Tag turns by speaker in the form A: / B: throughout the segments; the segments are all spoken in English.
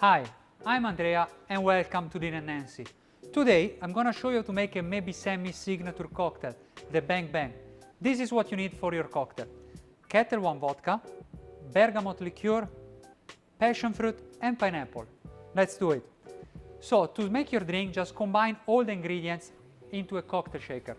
A: Hi, I'm Andrea and welcome to Dean & Nancy. Today I'm gonna show you how to make a maybe semi-signature cocktail, the Bang Bang. This is what you need for your cocktail. Ketel One Vodka, Bergamot liqueur, Passionfruit and pineapple. Let's do it. So to make your drink, just combine all the ingredients into a cocktail shaker.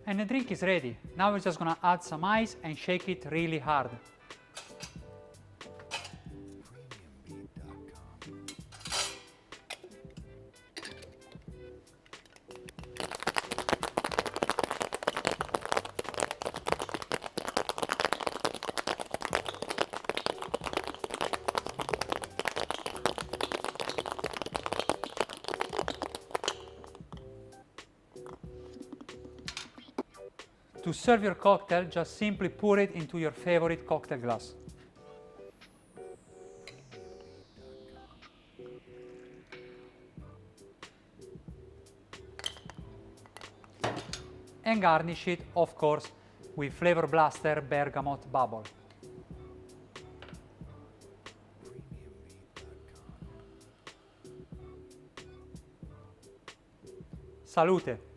A: And the drink is ready. Now we're just gonna add some ice and shake it really hard. To serve your cocktail, just simply pour it into your favorite cocktail glass. And garnish it, of course, with Flavor Blaster Bergamot Bubble. Salute!